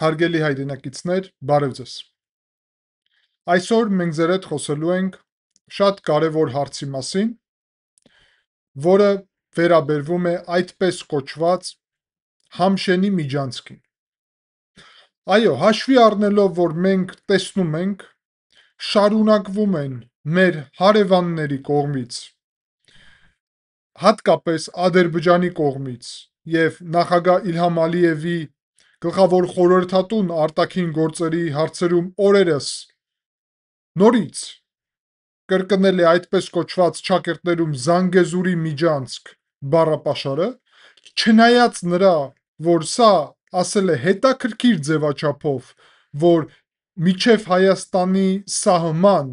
Հարգելի հայրենակիցներ, բարև ձեզ։ Այսօր մենք ձեր հետ խոսելու ենք շատ կարևոր հարցի մասին, որը վերաբերվում է այդպես կոչված Համշենի միջանցքին։ Այո, հաշվի առնելով, որ մենք տեսնում ենք, շարունակվում են մեր հարևանների կողմից, հատկապես Ադրբեջանի կողմից եւ նախագահ Իլհամ Ալիևի գլխավոր խորհրդատուն արտաքին գործերի հարցերում օրերս նորից կրկնել է այդպես կոչված ճակերտներում Զանգեզուրի միջանցք բառապաշարը, չնայած նրա, որ սա ասել է հետաքրքիր ձևաչափով, որ միջև Հայաստանի սահման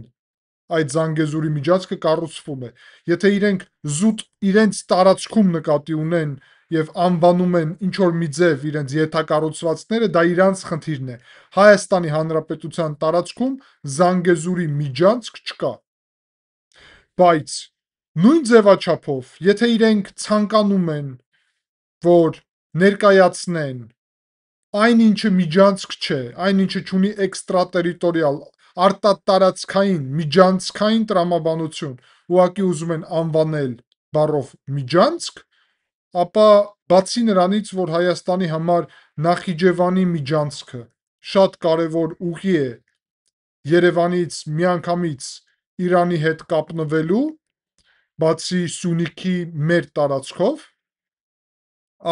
այդ Զանգեզուրի միջանցքը կառուցվում է։ Եթե իրենք զուտ իրենց տարածքում նկատի ունեն եւ անվանում են ինչ որ մի ձև իրենց ենթակառուցվածքները, դա իրանց խնդիրն է։ Հայաստանի Հանրապետության տարածքում Զանգեզուրի միջանցք չկա։ Բայց նույն ձևաչափով, եթե իրենք ցանկանում են, որ ներկայացնեն այնինչը միջանցք չէ, այնինչը չունի էքստրատերիտորիալ, արտատարածքային, միջանցքային տրամաբանություն, ուղղակի ուզում են անվանել բառով միջանցք, ապա բացի նրանից, որ Հայաստանի համար Նախիջևանի միջանցքը շատ կարևոր ուղի է Երևանից միանգամից Իրանի հետ կապնվելու, բացի Սյունիքի մեր տարածքով,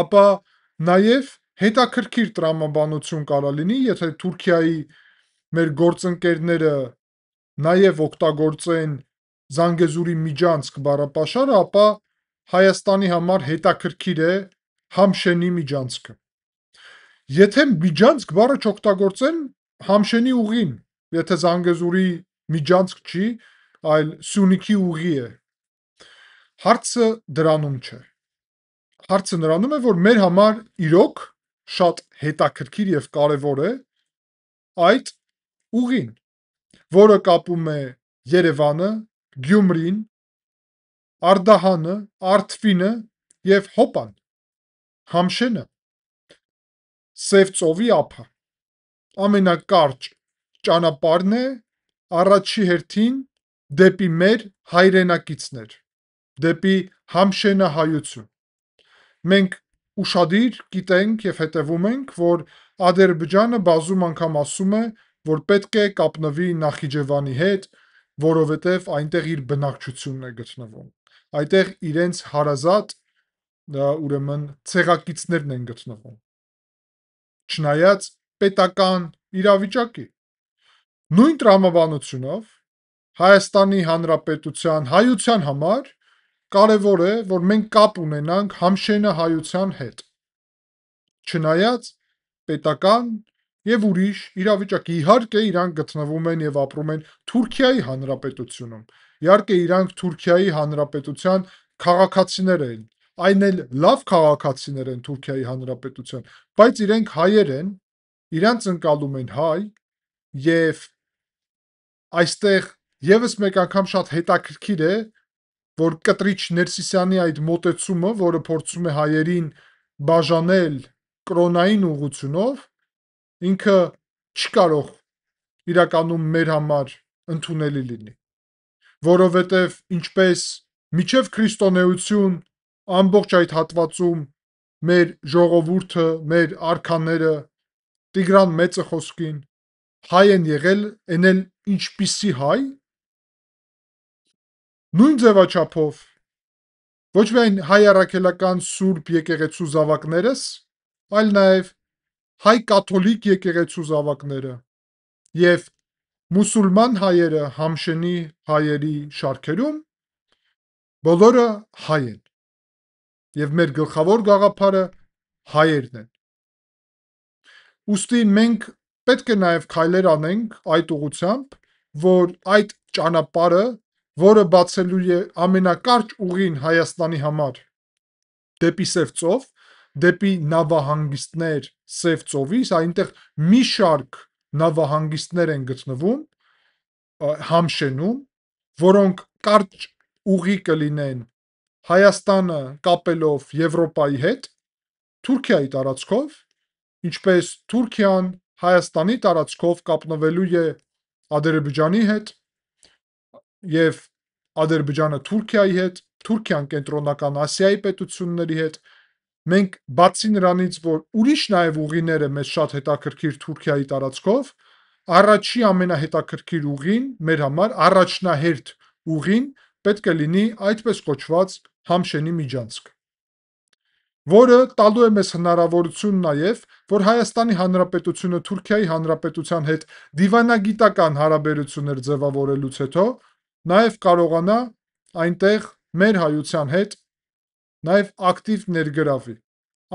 ապա նաև հետաքրքիր տրամաբանություն կարա լինի, եթե Թուրքիայի մեր գործընկերները նաև օգտագործեն Զանգեզուրի միջանցք բառապաշարը, ապա Հայաստանի համար հետաքրքիր է Համշենի միջանցքը։ Եթե միջանցք բառը չօգտագործեն Համշենի ուղին, եթե Զանգեզուրի միջանցք չի, այլ Սյունիքի ուղի է, հարցը դրանում չէ։ Հարցը նրանում է, որ մեր համար իրոք շատ հետաքրքիր եւ կարեւոր է այդ ուղին, որը կապում է Երևանը, Գյումրին, Արդահանը, Արթվինը եւ Հոպան, Համշենը, Սև ծովի ափը, ամենակարճ ճանապարհն է առաջի հերթին դեպի մեր հայրենակիցներ, դեպի Համշենահայություն։ Մենք ուշադիր գիտենք եւ հետևում ենք, որ Ադրբեջանը բազում անգամ ասում է, որ պետք է կապնվի Նախիջևանի հետ, որովհետեւ այնտեղ իր բնակչությունն է գտնվում։ Այդտեղ իրենց հարազատ, ուրեմն ցեղակիցներն են գտնվում։ Չնայած պետական իրավիճակի։ Նույն տրամաբանությունով Հայաստանի Հանրապետության հայության համար կարևոր է, որ մենք կապ ունենանք Համշենահայության հետ։ Չնայած պետական եւ ուրիշ իրավիճակի, իհարկե իրանք գտնվում են եւ ապրում են Թուրքիայի Հանրապետությունում։ Իհարկե իրանք Թուրքիայի Հանրապետության քաղաքացիներ են, այն էլ լավ քաղաքացիներ են Թուրքիայի Հանրապետության, բայց իրենք հայեր են, իրանց ընկալում են հայ եւ այստեղ եւս մեկ անգամ շատ հետաքրքիր է, որ Կտրիչ Ներսիսյանի այդ մոտեցումը, որը փորձում է հայերին բաժանել կրոնային ուղղությունով, ինքը չի կարող իրականում մեր համար ընդունելի լինի, որովհետեւ ինչպես միջև քրիստոնեություն ամբողջ այդ հատվածում մեր ժողովուրդը, մեր արքաները Տիգրան Մեծը խոսքին հայ են եղել, են էլ ինչպիսի հայ, նույն ձևաչափով ոչ միայն հայ առաքելական Սուրբ եկեղեցու զավակներս, այլ նաև հայ կաթոլիկ եկեղեցու զավակները եւ մուսուլման հայերը Համշենի հայերի շարքերում բոլորը հայ են եւ մեր գլխավոր գաղափարը հայերն են։ Ուստի մենք պետք է նաև քայլեր անենք այդ ուղղությամբ, որ այդ ճանապարհը, որը բացելու է ամենակարճ ուղին Հայաստանի համար դեպի Սև ծով, դեպի նավահանգիստներ Սև ծովից, այնտեղ մի շարք նավահանգիստներ են գտնվում Համշենում, որոնք կարճ ուղի կլինեն Հայաստանը կապելով Եվրոպայի հետ, Թուրքիայի տարածքով, ինչպես Թուրքիան Հայաստանի տարածքով կապնվելու է Ադրբեջանի հետ եւ Ադրբեջանը Թուրքիայի հետ, Թուրքիան կենտրոնական Ասիայի պետությունների հետ։ Մենք բացի նրանից, որ ուրիշ նաև ուղիներ է մեզ շատ հետաքրքիր Թուրքիայի տարածքով, առաջի ամենահետաքրքիր ուղին մեր համար առաջնահերթ ուղին պետք է լինի այդպես կոչված Համշենի միջանցք, որը տալու է մեզ հնարավորություն նաև, որ Հայաստանի Հանրապետությունը Թուրքիայի Հանրապետության հետ դիվանագիտական հարաբերություններ ձևավորելուց հետո նաև կարողանա այնտեղ մեր հայության հետ նաև ակտիվ ներգրավի։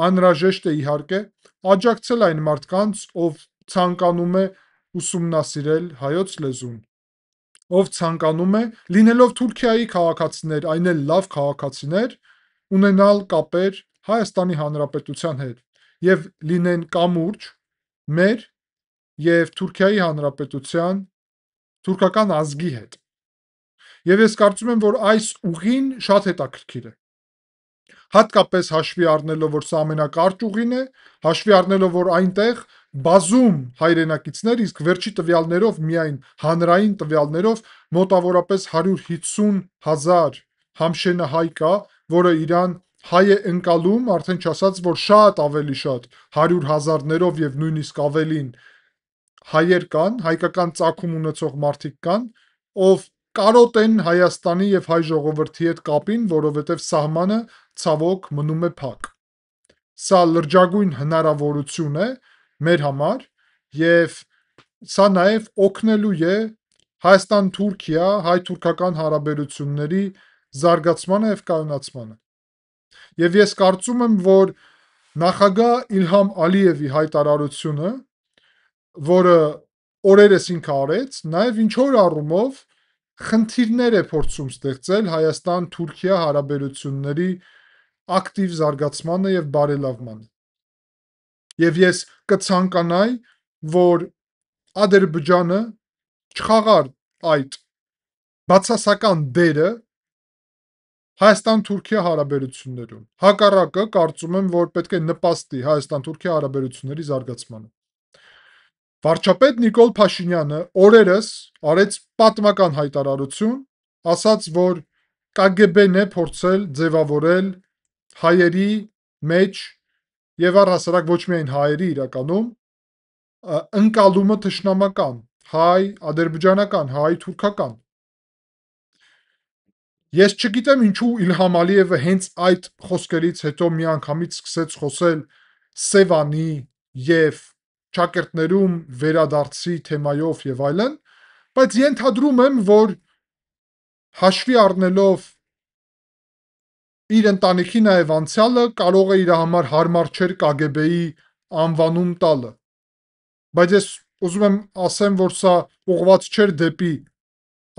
Անհրաժեշտ է իհարկե աջակցել այն մարդկանց, ով ցանկանում է ուսումնասիրել հայոց լեզուն, ով ցանկանում է, լինելով Թուրքիայի քաղաքացիներ, այն էլ լավ քաղաքացիներ, ունենալ կապեր Հայաստանի Հանրապետության հետ եւ լինեն կամուրջ մեր եւ Թուրքիայի Հանրապետության թուրքական ազգի հետ։ Եվ ես կարծում եմ, որ այս ուղին շատ հետաքրքիր է։ Հատկապես հաշվի առնելով, որ սա ամենակարճ ուղին է, հաշվի առնելով, որ այնտեղ բազում հայրենակիցներ, իսկ վերջի տվյալներով, միայն հանրային տվյալներով մոտավորապես 150,000 համշենահայ կա, որը իրան հայ է ընկալում, արդեն չասած, որ շատ ավելի շատ 100,000-ներով եւ նույնիսկ ավելին հայեր կան, հայկական ծագում ունեցող մարդիկ կան, ով կարոտ են Հայաստանի եւ հայ ժողովրդի հետ կապին, որովհետեւ սահմանը ցավոք մնում է փակ։ Սա լրջագույն հնարավորություն է մեր համար եւ սա նաեւ օգնելու է Հայաստան-Թուրքիա հայ-թուրքական հարաբերությունների զարգացմանը եւ կայունացմանը։ Եվ ես կարծում եմ, որ նախագահ Իլհամ Ալիևի հայտարարությունը, որը օրերս ինքը արեց, նաեւ ինչ որ առումով խնդիրներ է փորձում ստեղծել Հայաստան-Թուրքիա հարաբերությունների ակտիվ զարգացմանը եւ բարելավմանը։ Եվ ես կցանկանայի, որ Ադրբեջանը չխաղար այդ բացասական դերը Հայաստան-Թուրքիա հարաբերություններում։ Հակառակը, կարծում եմ, որ պետք է նպաստի Հայաստան-Թուրքիա հարաբերությունների զարգացմանը։ Վարչապետ Նիկոլ Փաշինյանը օրերս արեց պատմական հայտարարություն, ասաց, որ KGB-ն է փորձել ձևավորել հայերի մեջ եւ առհասարակ ոչ միայն հայերի իրականում ընկալումը թշնամական, հայ, ադրբեջանական, հայ, թուրքական։ Ես չգիտեմ ինչու Իլհամ Ալիևը հենց այդ խոսքերից հետո միանգամից սկսեց խոսել Սևանի եւ ճակերտներում վերադարձի թեմայով եւ այլն, բայց ենթադրում եմ, որ հաշվի առնելով իր ընտանիքի նաեւ անցյալը, կարող է իր համար հարմար չէր KGB-ի անվանում տալը։ Բայց ես ուզում եմ ասեմ, որ սա ուղղված չէր դեպի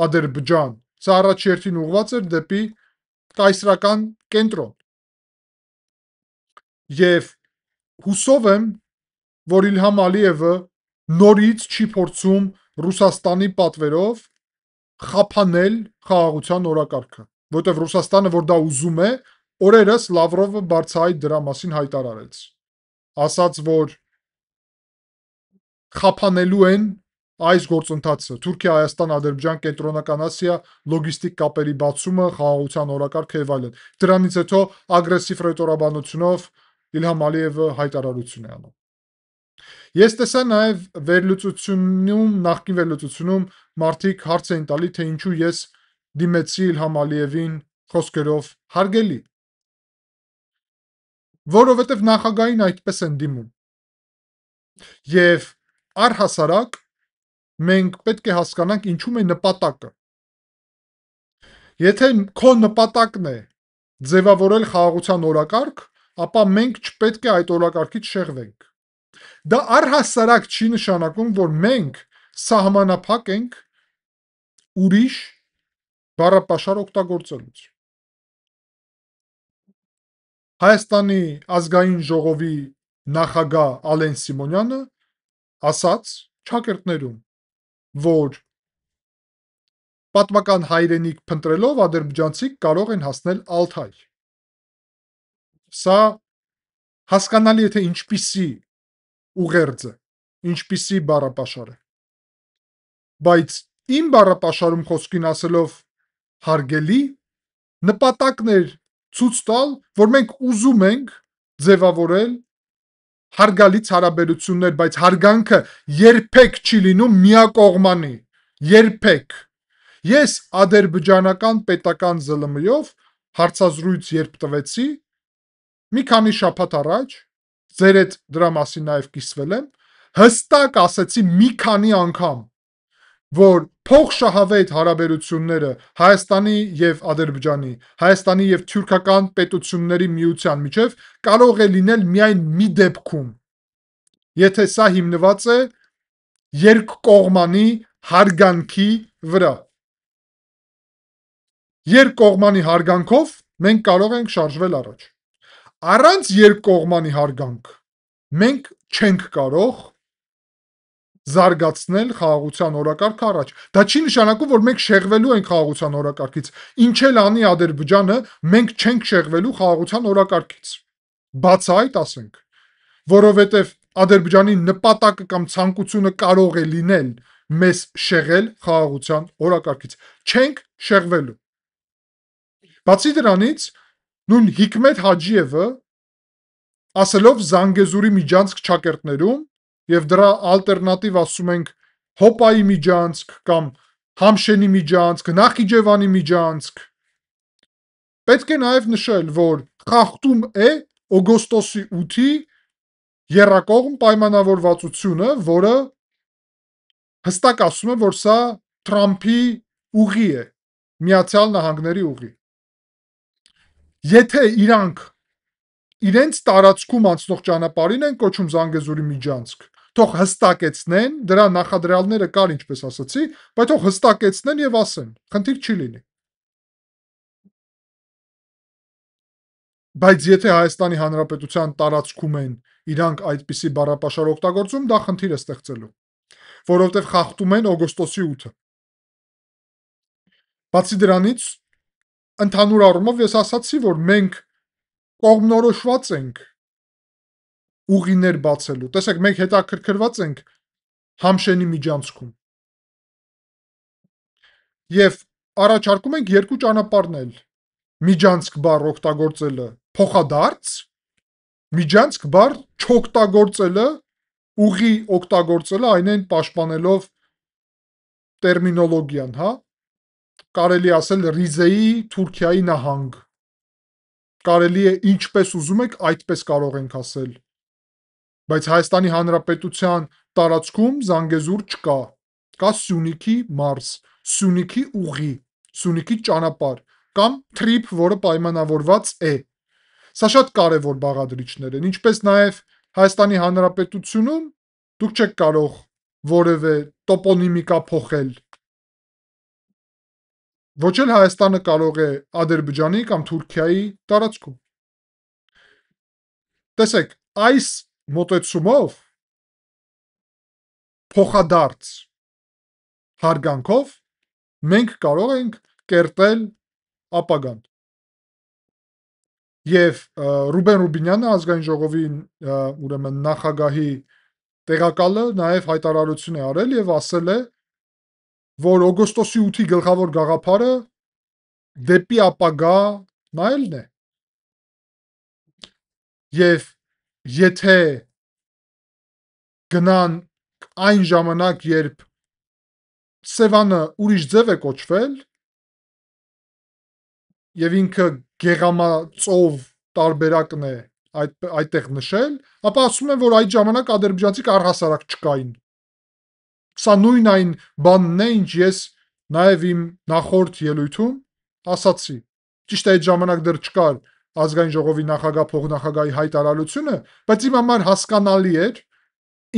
Ադրբեջան, սա առաջ երթին ուղղված էր դեպի կայսրական կենտրոն։ Եվ հուսով եմ, որ Իլհամ Ալիևը նորից չի փորձում Ռուսաստանի պատվերով խափանել խաղաղության օրակարգը, որտեղ Ռուսաստանը, որ դա ուզում է, օրերս Լավրովը բարձրահայտ դրա մասին հայտարարեց։ Ասաց, որ խափանելու են այս գործընթացը Թուրքիա-Հայաստան-Ադրբեջան կենտրոնական Ասիա լոգիստիկ կապերի բացումը, խաղաղության օրակարգը եւ այլն։ Դրանից հետո ագրեսիվ ռետորաբանությունով Իլհամ Ալիևը հայտարարություն է անում։ Ես տեսա նաեւ նախկին վերլուծությունում մարդիկ հարց էին տալի, թե ինչու ես դիմեցի Իլհամ Ալիևին խոսքերով հարգելի։ Որովհետեւ նախագահին այդպես են դիմում։ Եվ առհասարակ մենք պետք է հասկանանք ինչու է նպատակը։ Եթե քո նպատակն է ձևավորել խաղաղության օրակարգ, ապա մենք չպետք է այդ օրակարգից շեղվենք։ Դա առհասարակ չի նշանակում, որ մենք սահմանափակ ենք ուրիշ բառապաշար օգտագործելուց։ Հայաստանի ազգային ժողովի նախագահ Ալեն Սիմոնյանը ասաց ճակերտներում, որ պատմական հայրենիք փնտրելով ադրբեջանցիք կարող են հասնել Ալթայ։ Սա հասկանալի է, թե ինչպիսի ուղերձ է։ ինչպիսի բառապաշար է։ Բայց իմ բառապաշարում խոսքին ասելով հարգելի, նպատակն էր ցույց տալ, որ մենք ուզում ենք ձևավորել հարգալից հարաբերություններ, բայց հարգանքը երբեք չի լինում միակողմանի, երբեք։ Ես ադրբեջանական պետական ԶԼՄ-ով հարցազրույց երբ տվեցի, մի քանի շաբաթ առաջ, ձեր հետ դրա մասին նաև կիսվել եմ, հստակ ասեցի մի քանի անգամ, որ փոխշահավետ հարաբերությունները Հայաստանի եւ Ադրբեջանի, Հայաստանի եւ թյուրքական պետությունների միության միջև կարող է լինել միայն մի դեպքում, եթե սա հիմնված է երկկողմանի հարգանքի վրա։ Երկկողմանի հարգանքով մենք կարող ենք շարժվել առաջ։ Առանց երկկողմանի հարգանք մենք չենք կարող զարգացնել խաղաղության օրակարգը առաջ։ Դա չի նշանակում, որ մենք շեղվելու ենք խաղաղության օրակարգից։ Ինչ էլ անի Ադրբեջանը, մենք չենք շեղվելու խաղաղության օրակարգից։ Բացահայտ ասենք, որովհետև Ադրբեջանի նպատակը կամ ցանկությունը կարող է լինել մեզ շեղել խաղաղության օրակարգից։ Չենք շեղվելու։ Բացի դրանից, նույն Հիկմետ Հաջիևը ասելով Զանգեզուրի միջանցք ճակերտներում եւ դրա ալտերնատիվ ասում ենք Հոպայի միջանցք կամ Համշենի միջանցք, Նախիջևանի միջանցք, պետք է նաեւ նշել, որ խախտում է օգոստոսի 8-ի եռակողմ պայմանավորվածությունը, որը հստակ ասում է, որ սա Թրամփի ուղի է, Միացյալ Նահանգների ուղի։ Եթե իրանք իրենց տարածքում անցնող ճանապարհին են կոչում Զանգեզուրի միջանցք, թող հստակեցնեն, դրա նախադրյալները կար, ինչպես ասացի, բայց թող հստակեցնեն եւ ասեն, խնդիր չի լինի։ Բայց եթե Հայաստանի Հանրապետության տարածքում են իրանք այդպիսի բառապաշար օգտագործում, դա խնդիր է ստեղծելու, որովհետև խախտում են օգոստոսի 8-ը։ Բացի դրանից, ընդհանուր առումով ես ասացի, որ մենք կողմնորոշված ենք ուղիներ բացելու։ Տեսեք, մենք հետաքրքրված ենք Համշենի միջանցքում։ Եվ առաջարկում ենք երկու ճանապարհներ միջանցք բառ օգտագործելը փոխադարձ, միջանցք բառ չօգտագործելը, ուղի օգտագործելը այնեն պաշտպանելով տերմինոլոգիան, հա, կարելի ասել Ռիզեի Թուրքիայի նահանգ, կարելի է ինչպես ուզում եք, այդպես կարող ենք ասել, բայց Հայաստանի Հանրապետության տարածքում Զանգեզուր չկա, կա Սյունիքի մարզ, Սյունիքի ուղի, Սյունիքի ճանապարհ կամ թրիփ, որը պայմանավորված է։ Սա շատ կարևոր բաղադրիչներ են, ինչպես նաև Հայաստանի Հանրապետությունում դուք չեք կարող որևէ տոպոնիմիկա փոխել։ Ոչ էլ Հայաստանը կարող է Ադրբեջանի կամ Թուրքիայի տարածքում։ Տեսեք, այս մոտեցումով փոխադարձ հարգանքով մենք կարող ենք կերտել ապագան։ Եվ Ռուբեն Ռուբինյանը ազգային ժողովի ուրեմն նախագահի տեղակալը նաև հայտարարություն է արել եւ ասել է, որ օգոստոսի 8-ի գլխավոր գաղափարը դեպի ապագա նայելն է։ Եվ եթե գնան այն ժամանակ, երբ Սևանը ուրիշ ձև է կոչվել եւ ինքը գեղամածով տարբերակն է այդտեղ նշել, ապա ասում են, որ այդ ժամանակ ադրբեջանցիք առհասարակ չկային։ Սա նույն այն բանն է, ինչ ես նաև իմ նախորդ ելույթում ասացի։ Ճիշտ է, այդ ժամանակ դեռ չկար ազգային ժողովի նախագահ փոխնախագահի հայտարարությունը, բայց իմ համար հասկանալի էր,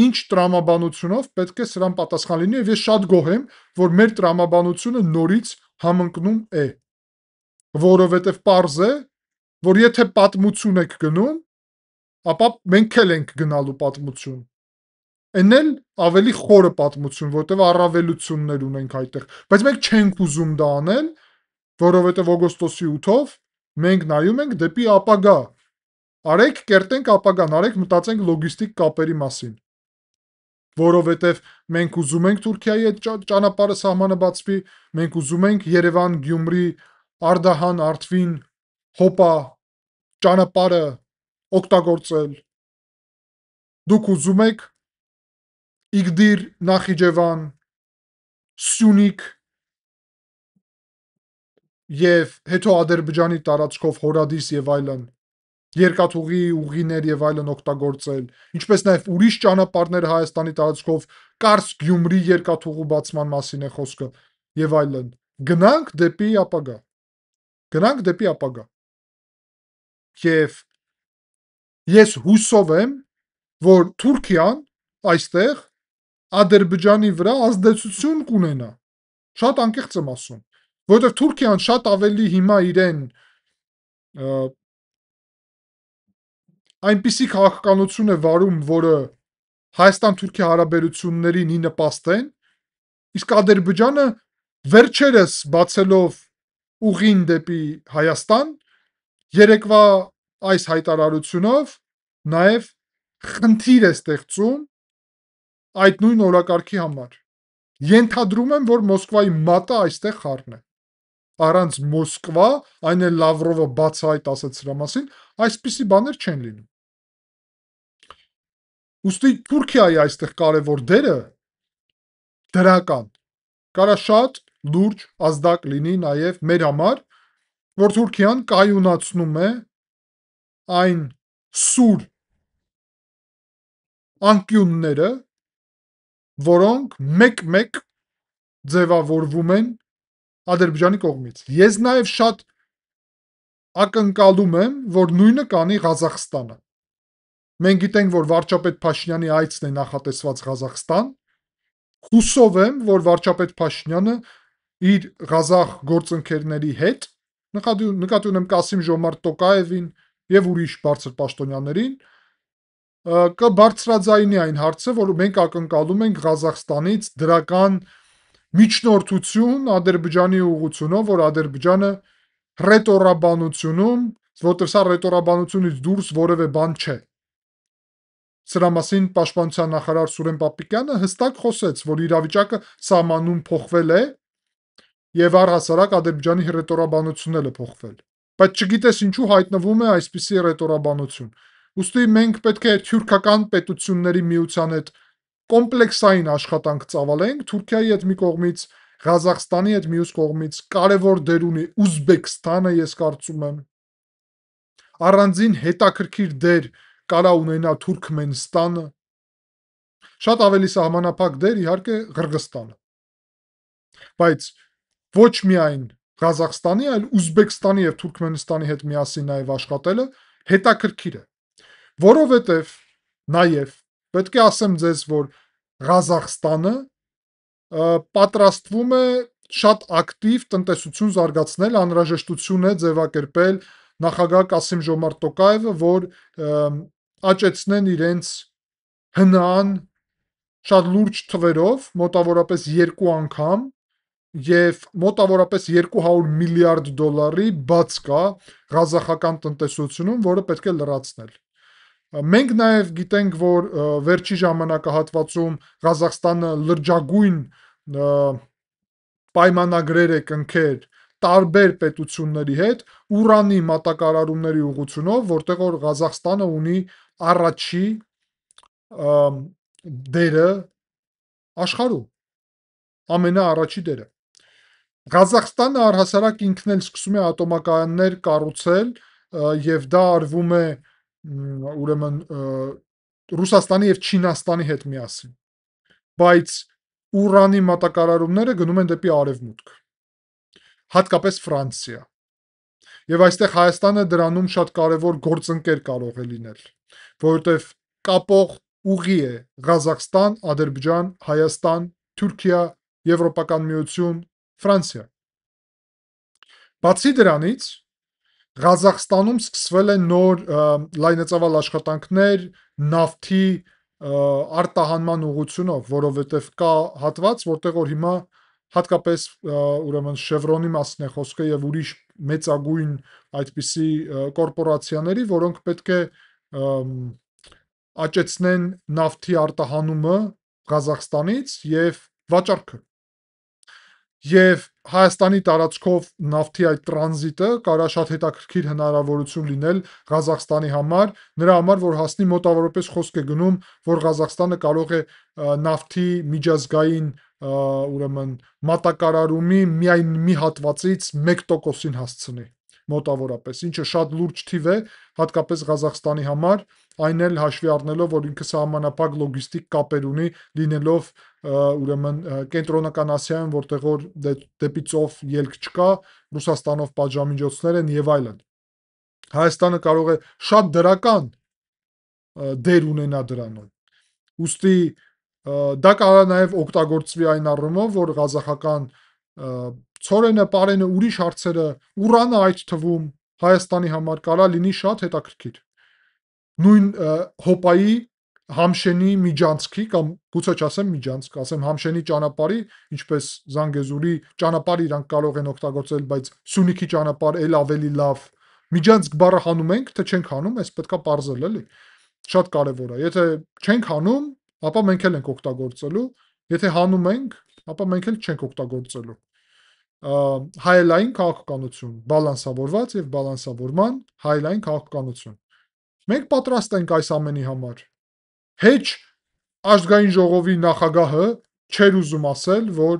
ինչ տրամաբանությունով պետք է սրան պատասխան լինի, եւ ես շատ գոհ եմ, որ մեր տրամաբանությունը նորից համընկնում է, որովհետեւ պարզ է, որ եթե պատմություն եք գնում, ապա մենք էլ ենք գնալու պատմություն։ Էն էլ ավելի խորը պատմություն, որտեղ առավելություններ ունենք այդտեղ, բայց մենք չենք ուզում դա անել, որովհետև օգոստոսի 8-ով մենք նայում ենք դեպի ապագա։ Արեք կերտենք ապագան, արեք մտածենք լոգիստիկ կապերի մասին։ որովհետև մենք ուզում ենք Թուրքիայի հետ ճանապարհը սահմանը բացվի, մենք ուզում ենք Երևան, Գյումրի, Արդահան, Արթվին, Հոպա ճանապարհը օգտագործել։ Դուք ուզում եք Իգդիր, Նախիջևան, Սյունիք եւ հետո Ադրբեջանի տարածքով Հորադիս եւ այլն երկաթուղի ուղիներ եւ այլն օգտագործել, ինչպես նաեւ ուրիշ ճանապարհներ Հայաստանի տարածքով Կարս Գյումրի երկաթուղու բացման մասին է խոսքը եւ այլն։ Գնանք դեպի ապագա։ Գնանք դեպի ապագա։ Եվ ես հուսով եմ, որ Թուրքիան այստեղ Ադրբեջանի վրա ազդեցություն կունենա։ Շատ անկեղծ եմ ասում, որովհետև Թուրքիան շատ ավելի հիմա իրեն այնպիսի քաղաքականություն է վարում, որը Հայաստան-Թուրքիա հարաբերություններին ի նպաստ են, իսկ Ադրբեջանը վերջերս բացելով ուղին դեպի Հայաստան, երեկվա այս հայտարարությունով նաև խնդիր է ստեղծում այդ նույն օրակարգի համար։ Ենթադրում եմ, որ Մոսկվայի մատը այստեղ խառն է։ Առանց Մոսկվա, այն էլ Լավրովը բացահայտ ասաց սրա մասին, այսպիսի բաներ չեն լինում։ Ուստի Թուրքիայի այստեղ կարևոր դերը դրական։ Կարա շատ լուրջ ազդակ լինի նաև մեր համար, որ Թուրքիան կայունացնում է այն սուր անկյունները, որոնք մեկ-մեկ ձևավորվում են Ադրբեջանի կողմից։ Ես նաև շատ ակնկալում եմ, որ նույնը կանի Ղազախստանը։ Մենք գիտենք, որ վարչապետ Փաշինյանի այցն է նախատեսված Ղազախստան։ Հուսով եմ, որ վարչապետ Փաշինյանը իր ղազախ գործընկերների հետ, նկատի ունեմ Կասիմ Ժոմարտ Տոկաևին եւ ուրիշ բարձր պաշտոնյաներին, կբարձրաձայնի այն հարցը, որ մենք ակնկալում ենք Ղազախստանից դրական միջնորդություն Ադրբեջանի ուղղությունով, որ Ադրբեջանը ռետորաբանությունում, որտեղ սա ռետորաբանությունից դուրս որևէ բան չէ։ Սրա մասին Պաշտպանության նախարար Սուրեն Պապիկյանը հստակ խոսեց, որ իրավիճակը սահմանում փոխվել է եւ առհասարակ Ադրբեջանի ռետորաբանությունն էլ է փոխվել։ Բայց չգիտես ինչու հայտնվում է այսպիսի ռետորաբանություն։ Ուստի մենք պետք է թյուրքական պետությունների միության հետ կոմպլեքսային աշխատանք ծավալենք, Թուրքիայի հետ մի կողմից, Ղազախստանի հետ մյուս կողմից, կարևոր դեր ունի Ուզբեկստանը, ես կարծում եմ։ Առանձին հետաքրքիր դեր կարա ունենա Թուրքմենստանը, շատ ավելի սահմանափակ դեր իհարկե Ղրղստանը։ Բայց ոչ միայն Ղազախստանի, այլ Ուզբեկստանի եւ Թուրքմենստանի հետ միասին նաև աշխատելը հետաքրքիր է, որովհետեւ նաև պետք է ասեմ ձեզ, որ Ղազախստանը պատրաստվում է շատ ակտիվ տնտեսություն զարգացնել, անհրաժեշտություն է ձևակերպել նախագահ Կասիմ Ժոմարտ Տոկաևը, որ աճեցնեն իրենց ՀՆԱ-ն շատ լուրջ թվերով, մոտավորապես 2 անգամ եւ մոտավորապես 200 միլիարդ դոլարի բաց կա ղազախական տնտեսությունում, որը պետք է լրացնել։ Մենք նաև գիտենք, որ վերջի ժամանակահատվածում Ղազախստանը լրջագույն պայմանագրեր է կնքել տարբեր պետությունների հետ ուրանի մատակարարումների ուղղությունով, որտեղ որ Ղազախստանը ունի առաջի դերը աշխարհում, ամենաառաջի դերը։ Ղազախստանը առհասարակ ինքն էլ սկսում է ատոմակայաններ կառուցել եւ դա արվում է ուրեմն Ռուսաստանի եւ Չինաստանի հետ միասին։ Բայց ուրանի մատակարարումները գնում են դեպի արևմուտք, հատկապես Ֆրանսիա։ Եվ այստեղ Հայաստանը դրանում շատ կարևոր գործընկեր կարող է լինել, որովհետեւ կապող ուղի է Ղազախստան, Ադրբեջան, Հայաստան, Թուրքիա, Եվրոպական միություն, Ֆրանսիա։ Բացի դրանից, Ղազախստանում սկսվել են նոր լայնածավալ աշխատանքներ նավթի արտահանման ուղղությունով, որովհետև կա հատված, որտեղ որ հիմա հատկապես ուրեմն Շևրոնի մասն է խոսքը եւ ուրիշ մեծագույն այդպիսի կորպորացիաների, որոնք պետք է աճեցնեն նավթի արտահանումը Ղազախստանից եւ վաճառքը։ Եվ Հայաստանի տարածքով նավթի այդ տրանզիտը կարա շատ հետաքրքիր հնարավորություն լինել Ղազախստանի համար, նրա համար, որ հասնի մոտավորապես խոսք է գնում, որ Ղազախստանը կարող է նավթի միջազգային ուրեմն մատակարարումի միայն մի հատվածից 1%-ին հասցնի մոտավորապես, ինչը շատ լուրջ թիվ է, հատկապես Ղազախստանի համար, այն էլ հաշվի առնելով, որ ինքը սահմանափակ լոգիստիկ կապեր ունի, լինելով ուրեմն կենտրոնական Ասիայում, որտեղ որ դեպի ծով ելք չկա, Ռուսաստանով պատժամիջոցներ են եւ այլն։ Հայաստանը կարող է շատ դրական դեր ունենա դրանում։ Ուստի դա կարող է նաեւ օգտագործվի այն առումով, որ ղազախական ցորենը, պարենը, ուրիշ հարցերը, Ուրանը այդ թվում Հայաստանի համար կարա լինի շատ հետաքրքիր։ Նույն Հոպայի Համշենի միջանցքի կամ գուցե չասեմ միջանցք, ասեմ Համշենի ճանապարհի, ինչպես Զանգեզուրի ճանապարհը իրանք կարող են օգտագործել, բայց Սյունիքի ճանապարհ էլ ավելի լավ։ Միջանցք բառը հանում ենք, թե չենք հանում, այս պետքա պարզել, էլի։ Շատ կարևոր է։ Եթե չենք հանում, ապա մենք էլ ենք օգտագործելու, եթե հանում ենք, ապա մենք էլ չենք օգտագործելու։ Հայելային քաղաքականություն, բալանսավորված եւ բալանսավորման հայելային քաղաքականություն։ Մենք պատրաստ ենք այս ամենի համար։ Հեչ Ազգային ժողովի նախագահը չէր ուզում ասել, որ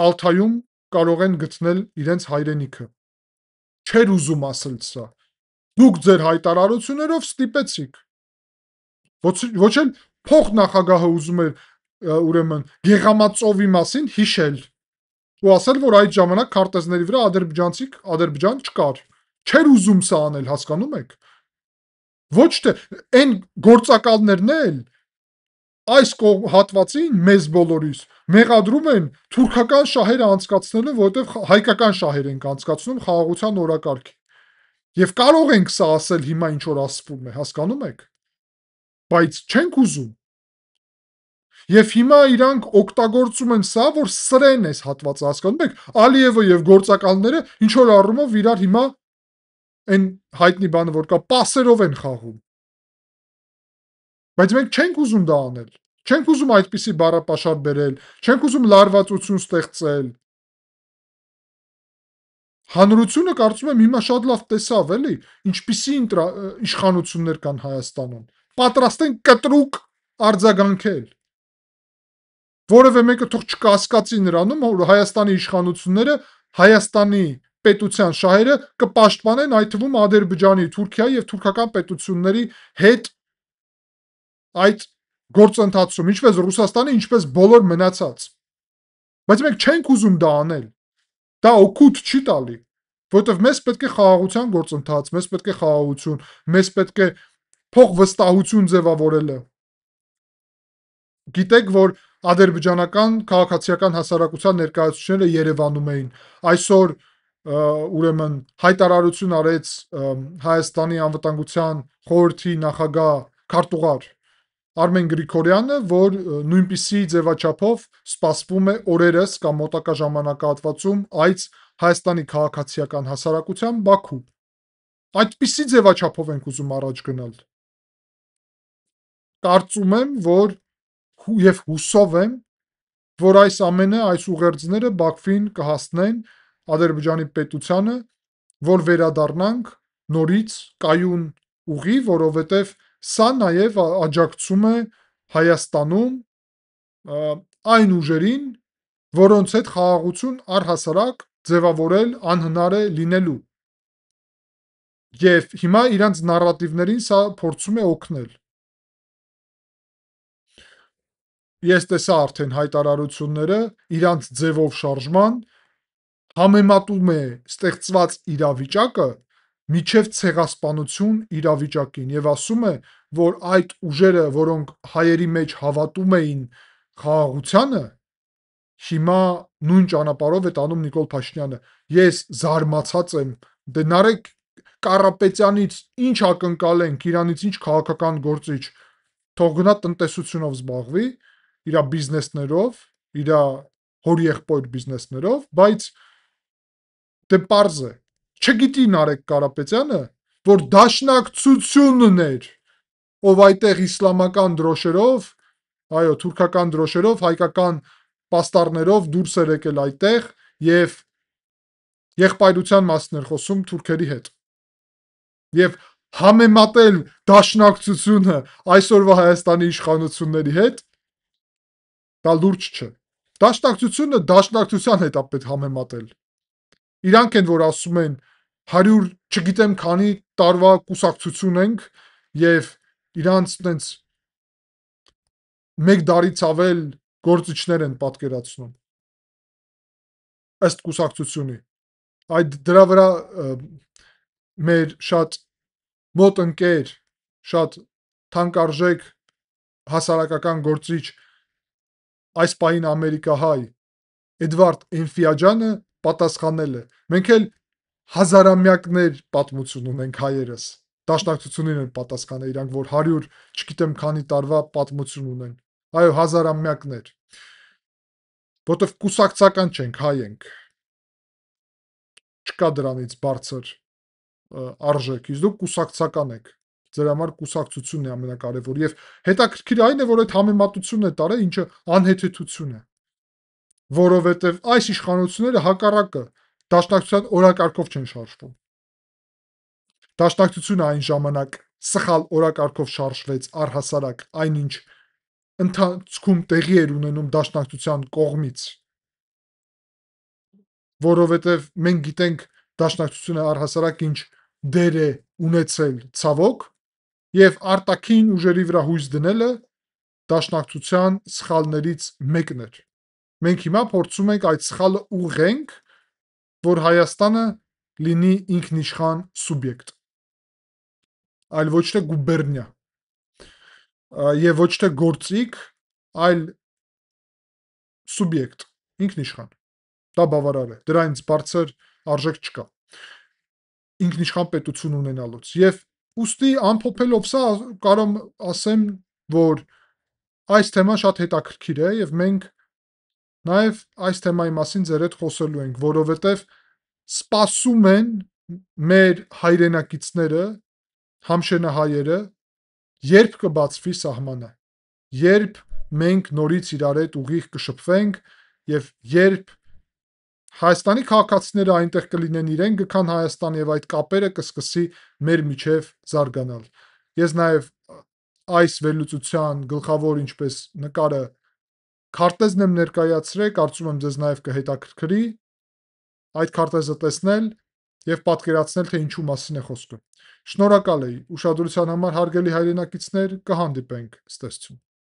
Ալթայում կարող են գտնել իրենց հայրենիքը։ Չէր ուզում ասել սա։ Դուք ձեր հայտարարություններով ստիպեցիք։ Ոչ էլ փոխնախագահը ուզում էր ուրեմն Գեղամածովի մասին հիշել ու ասել, որ այդ ժամանակ քարտեզների վրա Ադրբեջան չկար։ Չէր ուզում սա անել, հասկանում եք։ Ոչ թե այն գործակալներն էլ այս հատվածին մեզ բոլորիս մեղադրում են թուրքական շահերը անցկացնելու, որովհետև հայկական շահեր ենք անցկացնում խաղաղության օրակարգի։ Եվ կարող ենք սա ասել հիմա ինչ որ ասվում է, հասկանում եք։ Բայց չենք ուզում։ Եվ հիմա իրանք օգտագործում են սա, որ սրեն այս հատվածը, հասկանում եք։ Ալիևը եւ գործակալները ինչ որ առումով իրար հիմա այն հայտնի բանը որ կա, պասերով են խաղում։ Բայց մենք չենք ուզում դա անել։ Չենք ուզում այդպիսի բառապաշար բերել, չենք ուզում լարվածություն ստեղծել։ Հանրությունը կարծում եմ հիմա շատ լավ տեսավ, էլի, ինչպիսի իշխանություններ կան Հայաստանում։ Պատրաստ են կտրուկ արձագանքել։ Որևէ մեկը թող չկասկածի նրանում, որ Հայաստանի իշխանությունները Հայաստանի պետության շահերը կպաշտպանեն, այդ թվում Ադրբեջանի, Թուրքիայի եւ թուրքական պետությունների հետ այդ գործընթացում, ինչպես Ռուսաստանի, ինչպես բոլոր մնացած։ Բայց մենք չենք ուզում դա անել։ Դա օգուտ չի տալի, որովհետև մեզ պետք է խաղաղության գործընթաց, մեզ պետք է խաղաղություն, մեզ պետք է փոխվստահություն ձևավորելը։ Գիտեք, որ ադրբեջանական քաղաքացիական հասարակության ներկայացուցիչները Երևանում էին։ Այսօր ուրեմն հայտարարություն արեց Հայաստանի անվտանգության խորհրդի նախագահ քարտուղար Արմեն Գրիգորյանը, որ նույնպիսի ձևաչափով սպասվում է օրերս կամ մոտակա ժամանակահատվածում այց Հայաստանի քաղաքացիական հասարակության Բաքու։ Այդպիսի ձևաչափով ենք ուզում առաջ գնալ։ Կարծում եմ, որ եւ հուսով եմ, որ այս ամենը, այս ուղերձները Բաքվին կհասնեն Ադրբեջանի պետությանը, որ վերադառնանք նորից կայուն ուղի, որովհետեւ սա նաեւ աջակցում է Հայաստանում այն ուժերին, որոնց հետ խաղաղություն առհասարակ ձևավորել անհնար է լինելու։ Եվ հիմա իրանց նարատիվներին սա փորձում է օգնել։ Ես տեսա արդեն հայտարարությունները իրանց ձևով շարժման, համեմատում է ստեղծված իրավիճակը միջև ցեղասպանություն իրավիճակին եւ ասում է, որ այդ ուժերը, որոնք հայերի մեջ հավատում էին խաղաղությանը, հիմա նույն ճանապարհով է տանում Նիկոլ Փաշինյանը։ Ես զարմացած եմ, դե նարեկ Կարապետյանից ինչ ակնկալենք, իրանից ինչ քաղաքական գործիչ, թող գնա տնտեսությունով զբաղվի, իր բիզնեսներով, իր հորեղբայր բիզնեսներով, բայց դե պարզ է, չգիտի Նարեկ Կարապետյանը, որ դաշնակցությունն էր, ով այդտեղ իսլամական դրոշերով այո, թուրքական դրոշերով, հայկական պաստառներով դուրս էր եկել այդտեղ եւ եղբայրության մասին էր խոսում թուրքերի հետ։ Եվ համեմատել դաշնակցությունը այսօրվա Հայաստանի իշխանությունների հետ, դա լուրջ չէ։ Դաշնակցությունը դաշնակցության հետ է պետք համեմատել։ Իրանք են, որ ասում են 100 չգիտեմ քանի տարվա կուսակցություն ենք եւ իրանց տենց մեկ դարից ավել գործիչներ են պատկերացնում ըստ կուսակցությունի։ Այդ դրա վրա մեր շատ մոտ ընկեր, շատ թանկարժեք հասարակական գործիչ, այս պահին ամերիկահայ Էդվարդ Էնֆիաջյանը պատասխանել է. մենք էլ հազարամյակներ պատմություն ունենք հայերս։ Դաշնակցությունին են պատասխանել իրանք, որ 100 չգիտեմ քանի տարվա պատմություն ունեն։ Այո, հազարամյակներ։ Որտեվ կուսակցական չենք, հայ ենք։ Չկա դրանից բարձր արժեք, իսկ դուք կուսակցական եք։ Ձեր համար կուսակցությունն է ամենակարևորը եւ հետաքրքիր այն է, որ այդ համեմատությունն է տարել, ինչը անհեթեթություն է։ Որովհետեւ այս իշխանությունները հակառակը դաշնակցության օրակարգով չեն շարժվում։ Դաշնակցությունը այն ժամանակ սխալ օրակարգով շարժվեց առհասարակ այնինչ ընթացքում տեղի էր ունենում դաշնակցության կողմից, որովհետև մենք գիտենք դաշնակցությունը առհասարակ ինչ դեր է ունեցել ցավոք եւ արտաքին ուժերի վրա հույս դնելը դաշնակցության սխալներից մեկն էր։ Մենք հիմա փորձում ենք այդ սխալը ուղղենք, որ Հայաստանը լինի ինքնիշխան սուբյեկտ, այլ ոչ թե գուբերնիա, եւ ոչ թե գործիք, այլ սուբյեկտ, ինքնիշխան։ Դա բավարար է, դրանից բարձր արժեք չկա ինքնիշխան պետություն ունենալուց։ Եվ ուստի ամփոփելով սա կարող եմ ասեմ, որ այս թեման շատ հետաքրքիր է եւ մենք նաեւ այս թեմայի մասին ձեր հետ խոսելու ենք, որովհետեւ սպասում են մեր հայրենակիցները, համշենահայերը, երբ կբացվի սահմանը, երբ մենք նորից իրար հետ ուղիղ կշփվենք եւ երբ Հայաստանի քաղաքացիները այնտեղ կլինեն, իրեն գքան Հայաստան եւ այդ կապերը կսկսի մեր միջև զարգանալ։ Ես նաեւ այս վերլուծության գլխավոր ինչպես նկարը քարտեզն եմ ներկայացրել, կարծում եմ ձեզ նաեւ կհետաքրքրի այդ քարտեզը տեսնել եւ պատկերացնել, թե ինչու մասին է խոսքը։ Շնորհակալ եմ ուշադրության համար, հարգելի հայրենակիցներ, կհանդիպենք, ցտեսություն։